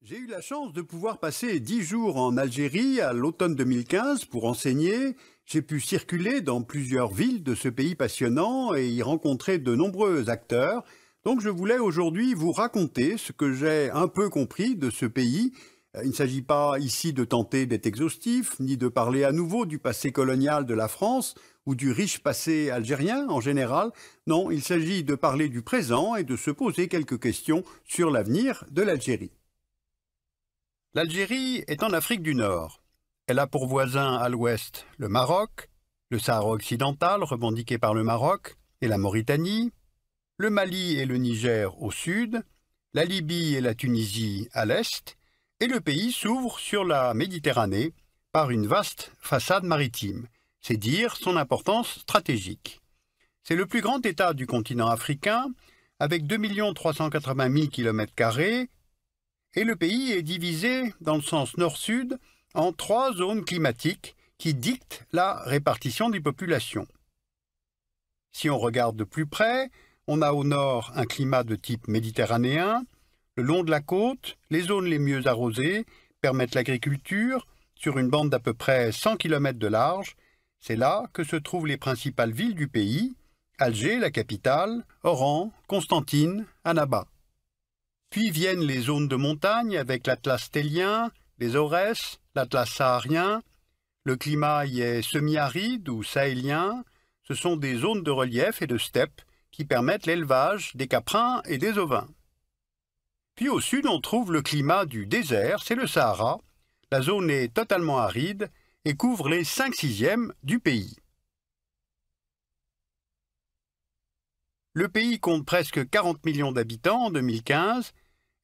J'ai eu la chance de pouvoir passer 10 jours en Algérie à l'automne 2015 pour enseigner. J'ai pu circuler dans plusieurs villes de ce pays passionnant et y rencontrer de nombreux acteurs. Donc je voulais aujourd'hui vous raconter ce que j'ai un peu compris de ce pays. Il ne s'agit pas ici de tenter d'être exhaustif, ni de parler à nouveau du passé colonial de la France ou du riche passé algérien en général. Non, il s'agit de parler du présent et de se poser quelques questions sur l'avenir de l'Algérie. L'Algérie est en Afrique du Nord. Elle a pour voisin à l'ouest le Maroc, le Sahara occidental revendiqué par le Maroc et la Mauritanie, le Mali et le Niger au sud, la Libye et la Tunisie à l'est, et le pays s'ouvre sur la Méditerranée par une vaste façade maritime. C'est dire son importance stratégique. C'est le plus grand État du continent africain, avec 2 380 000 km², et le pays est divisé dans le sens nord-sud en 3 zones climatiques qui dictent la répartition des populations. Si on regarde de plus près, on a au nord un climat de type méditerranéen. Le long de la côte, les zones les mieux arrosées permettent l'agriculture sur une bande d'à peu près 100 km de large. C'est là que se trouvent les principales villes du pays: Alger, la capitale, Oran, Constantine, Annaba. Puis viennent les zones de montagne avec l'Atlas stélien, les Aurès, l'Atlas saharien. Le climat y est semi-aride ou sahélien. Ce sont des zones de relief et de steppe qui permettent l'élevage des caprins et des ovins. Puis au sud, on trouve le climat du désert, c'est le Sahara. La zone est totalement aride et couvre les 5/6 du pays. Le pays compte presque 40 millions d'habitants en 2015,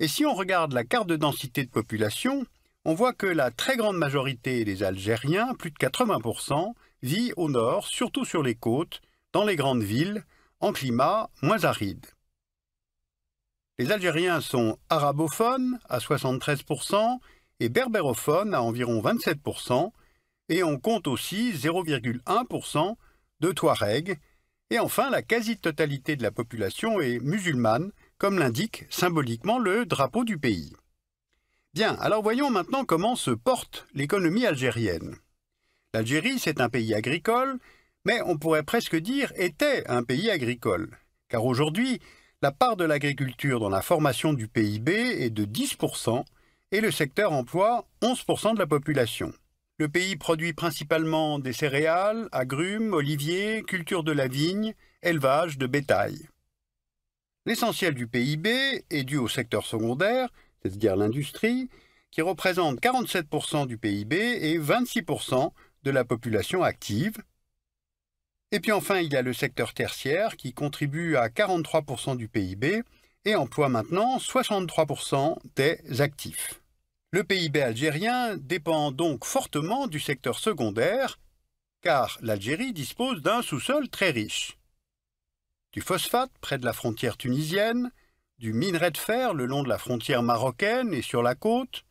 et si on regarde la carte de densité de population, on voit que la très grande majorité des Algériens, plus de 80%, vit au nord, surtout sur les côtes, dans les grandes villes, en climat moins aride. Les Algériens sont arabophones à 73% et berbérophones à environ 27%, et on compte aussi 0,1% de Touaregs. Et enfin, la quasi-totalité de la population est musulmane, comme l'indique symboliquement le drapeau du pays. Bien, alors voyons maintenant comment se porte l'économie algérienne. L'Algérie, c'est un pays agricole, mais on pourrait presque dire était un pays agricole, car aujourd'hui, la part de l'agriculture dans la formation du PIB est de 10% et le secteur emploie 11% de la population. Le pays produit principalement des céréales, agrumes, oliviers, culture de la vigne, élevage de bétail. L'essentiel du PIB est dû au secteur secondaire, c'est-à-dire l'industrie, qui représente 47% du PIB et 26% de la population active. Et puis enfin, il y a le secteur tertiaire qui contribue à 43% du PIB et emploie maintenant 63% des actifs. Le PIB algérien dépend donc fortement du secteur secondaire, car l'Algérie dispose d'un sous-sol très riche. Du phosphate près de la frontière tunisienne, du minerai de fer le long de la frontière marocaine et sur la côte,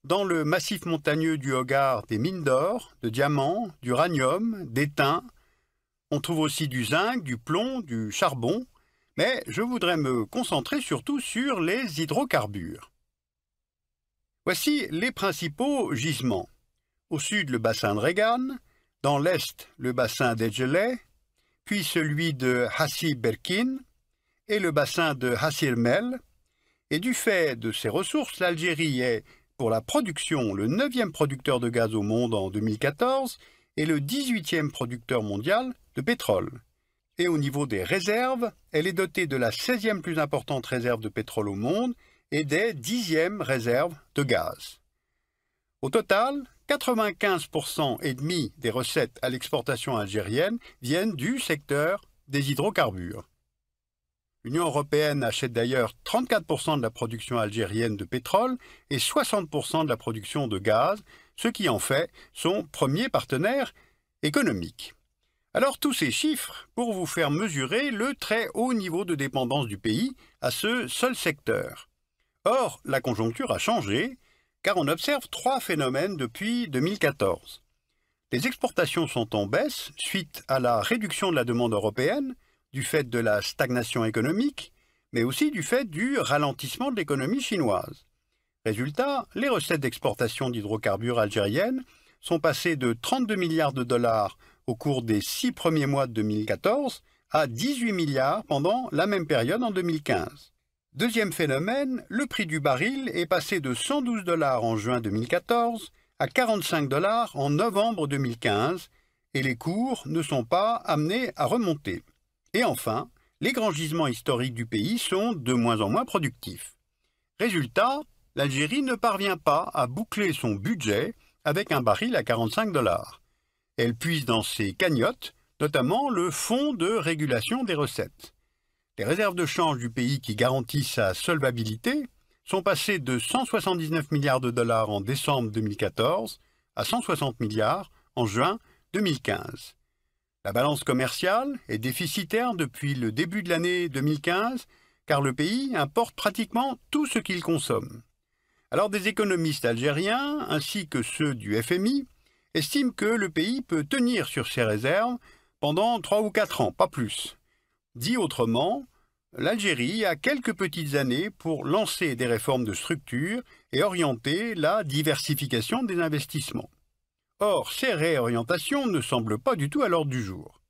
dans le massif montagneux du Hogar des mines d'or, de diamants, d'uranium, d'étain. On trouve aussi du zinc, du plomb, du charbon, mais je voudrais me concentrer surtout sur les hydrocarbures. Voici les principaux gisements. Au sud, le bassin de Regan, dans l'est, le bassin d'Edgeley, puis celui de Hassi Berkin et le bassin de Hassir Mel. Et du fait de ces ressources, l'Algérie est, pour la production, le 9e producteur de gaz au monde en 2014 et le 18e producteur mondial de pétrole. Et au niveau des réserves, elle est dotée de la 16e plus importante réserve de pétrole au monde et des 10e réserves de gaz. Au total, 95% et demi des recettes à l'exportation algérienne viennent du secteur des hydrocarbures. L'Union européenne achète d'ailleurs 34% de la production algérienne de pétrole et 60% de la production de gaz, ce qui en fait son premier partenaire économique. Alors tous ces chiffres pour vous faire mesurer le très haut niveau de dépendance du pays à ce seul secteur. Or, la conjoncture a changé, car on observe 3 phénomènes depuis 2014. Les exportations sont en baisse suite à la réduction de la demande européenne, du fait de la stagnation économique, mais aussi du fait du ralentissement de l'économie chinoise. Résultat, les recettes d'exportation d'hydrocarbures algériennes sont passées de 32 milliards de dollars au cours des 6 premiers mois de 2014 à 18 milliards pendant la même période en 2015. Deuxième phénomène, le prix du baril est passé de 112 dollars en juin 2014 à 45 dollars en novembre 2015 et les cours ne sont pas amenés à remonter. Et enfin, les grands gisements historiques du pays sont de moins en moins productifs. Résultat, l'Algérie ne parvient pas à boucler son budget avec un baril à 45 dollars. Elle puise dans ses cagnottes, notamment le Fonds de régulation des recettes. Les réserves de change du pays qui garantissent sa solvabilité sont passées de 179 milliards de dollars en décembre 2014 à 160 milliards en juin 2015. La balance commerciale est déficitaire depuis le début de l'année 2015 car le pays importe pratiquement tout ce qu'il consomme. Alors des économistes algériens ainsi que ceux du FMI estiment que le pays peut tenir sur ses réserves pendant 3 ou 4 ans, pas plus. Dit autrement, l'Algérie a quelques petites années pour lancer des réformes de structure et orienter la diversification des investissements. Or, ces réorientations ne semblent pas du tout à l'ordre du jour.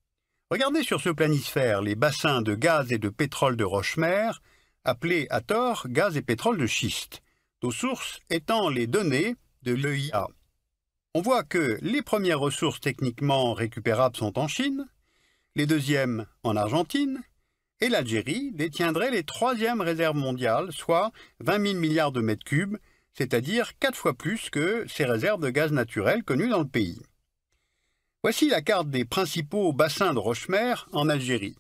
Regardez sur ce planisphère les bassins de gaz et de pétrole de roche-mère, appelés à tort gaz et pétrole de schiste, nos sources étant les données de l'EIA. On voit que les premières ressources techniquement récupérables sont en Chine, les deuxièmes en Argentine, et l'Algérie détiendrait les troisièmes réserves mondiales, soit 20 000 milliards de mètres cubes, c'est-à-dire 4 fois plus que ces réserves de gaz naturel connues dans le pays. Voici la carte des principaux bassins de roche-mère en Algérie.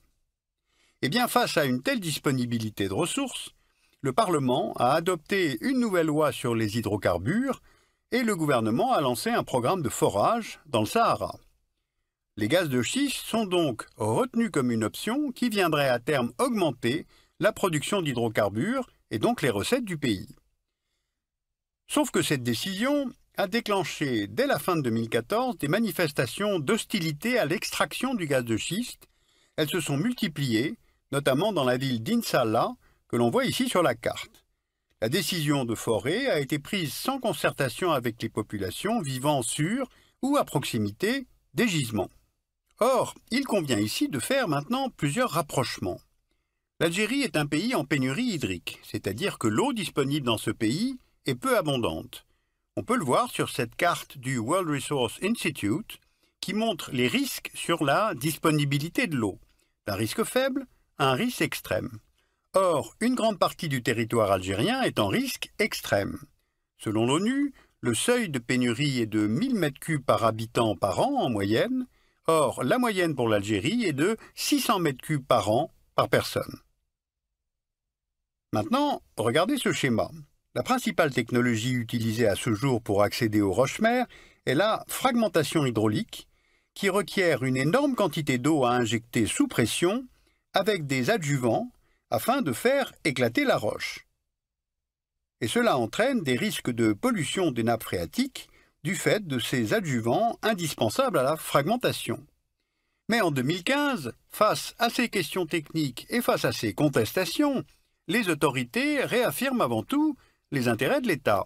Eh bien, face à une telle disponibilité de ressources, le Parlement a adopté une nouvelle loi sur les hydrocarbures et le gouvernement a lancé un programme de forage dans le Sahara. Les gaz de schiste sont donc retenus comme une option qui viendrait à terme augmenter la production d'hydrocarbures et donc les recettes du pays. Sauf que cette décision a déclenché dès la fin de 2014 des manifestations d'hostilité à l'extraction du gaz de schiste. Elles se sont multipliées, notamment dans la ville d'Insalah, que l'on voit ici sur la carte. La décision de forer a été prise sans concertation avec les populations vivant sur ou à proximité des gisements. Or, il convient ici de faire maintenant plusieurs rapprochements. L'Algérie est un pays en pénurie hydrique, c'est-à-dire que l'eau disponible dans ce pays est peu abondante. On peut le voir sur cette carte du World Resources Institute qui montre les risques sur la disponibilité de l'eau, d'un risque faible à un risque extrême. Or, une grande partie du territoire algérien est en risque extrême. Selon l'ONU, le seuil de pénurie est de 1000 m3 par habitant par an en moyenne. Or, la moyenne pour l'Algérie est de 600 m3 par an par personne. Maintenant, regardez ce schéma. La principale technologie utilisée à ce jour pour accéder aux roches-mères est la fragmentation hydraulique, qui requiert une énorme quantité d'eau à injecter sous pression avec des adjuvants afin de faire éclater la roche. Et cela entraîne des risques de pollution des nappes phréatiques du fait de ces adjuvants indispensables à la fragmentation. Mais en 2015, face à ces questions techniques et face à ces contestations, les autorités réaffirment avant tout les intérêts de l'État.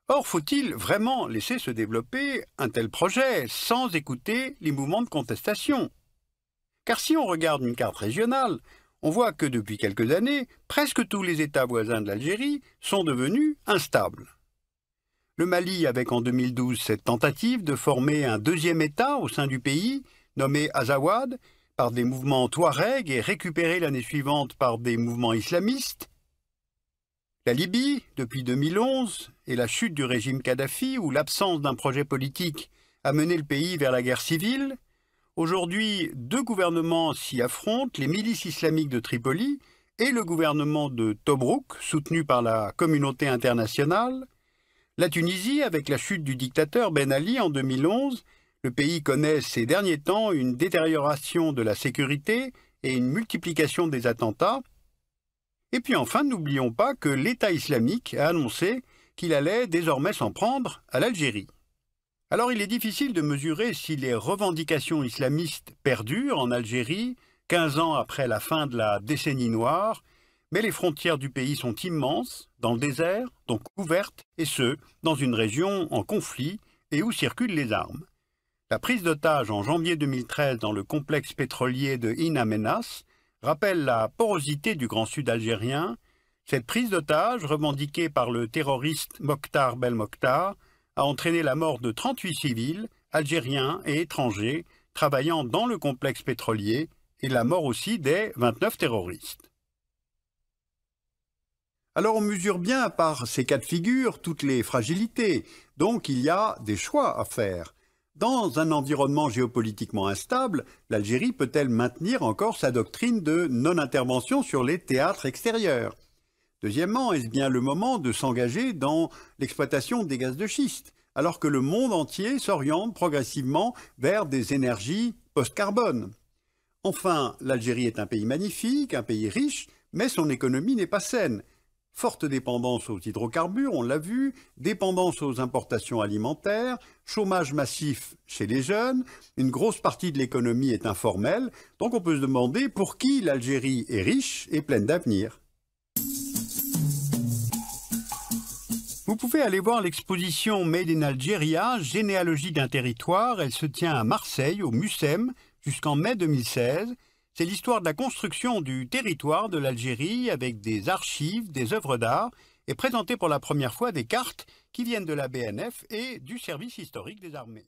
Or, faut-il vraiment laisser se développer un tel projet sans écouter les mouvements de contestation? Car si on regarde une carte régionale, on voit que depuis quelques années, presque tous les États voisins de l'Algérie sont devenus instables. Le Mali avec en 2012 cette tentative de former un deuxième État au sein du pays, nommé Azawad, par des mouvements touaregs et récupéré l'année suivante par des mouvements islamistes. La Libye, depuis 2011, et la chute du régime Kadhafi, où l'absence d'un projet politique a mené le pays vers la guerre civile. Aujourd'hui, deux gouvernements s'y affrontent, les milices islamiques de Tripoli et le gouvernement de Tobrouk, soutenu par la communauté internationale. La Tunisie, avec la chute du dictateur Ben Ali en 2011, le pays connaît ces derniers temps une détérioration de la sécurité et une multiplication des attentats. Et puis enfin, n'oublions pas que l'État islamique a annoncé qu'il allait désormais s'en prendre à l'Algérie. Alors il est difficile de mesurer si les revendications islamistes perdurent en Algérie, 15 ans après la fin de la décennie noire, Mais les frontières du pays sont immenses, dans le désert, donc ouvertes, et ce, dans une région en conflit et où circulent les armes. La prise d'otage en janvier 2013 dans le complexe pétrolier de In Amenas rappelle la porosité du Grand Sud algérien. Cette prise d'otage, revendiquée par le terroriste Mokhtar Belmokhtar, a entraîné la mort de 38 civils, algériens et étrangers, travaillant dans le complexe pétrolier, et la mort aussi des 29 terroristes. Alors on mesure bien par ces cas de figure toutes les fragilités, donc il y a des choix à faire. Dans un environnement géopolitiquement instable, l'Algérie peut-elle maintenir encore sa doctrine de non-intervention sur les théâtres extérieurs? Deuxièmement, est-ce bien le moment de s'engager dans l'exploitation des gaz de schiste, alors que le monde entier s'oriente progressivement vers des énergies post-carbone? Enfin, l'Algérie est un pays magnifique, un pays riche, mais son économie n'est pas saine. Forte dépendance aux hydrocarbures, on l'a vu, dépendance aux importations alimentaires, chômage massif chez les jeunes, une grosse partie de l'économie est informelle, donc on peut se demander pour qui l'Algérie est riche et pleine d'avenir. Vous pouvez aller voir l'exposition Made in Algeria, généalogie d'un territoire. Elle se tient à Marseille, au MUSEM, jusqu'en mai 2016. C'est l'histoire de la construction du territoire de l'Algérie avec des archives, des œuvres d'art et présentée pour la première fois des cartes qui viennent de la BNF et du service historique des armées.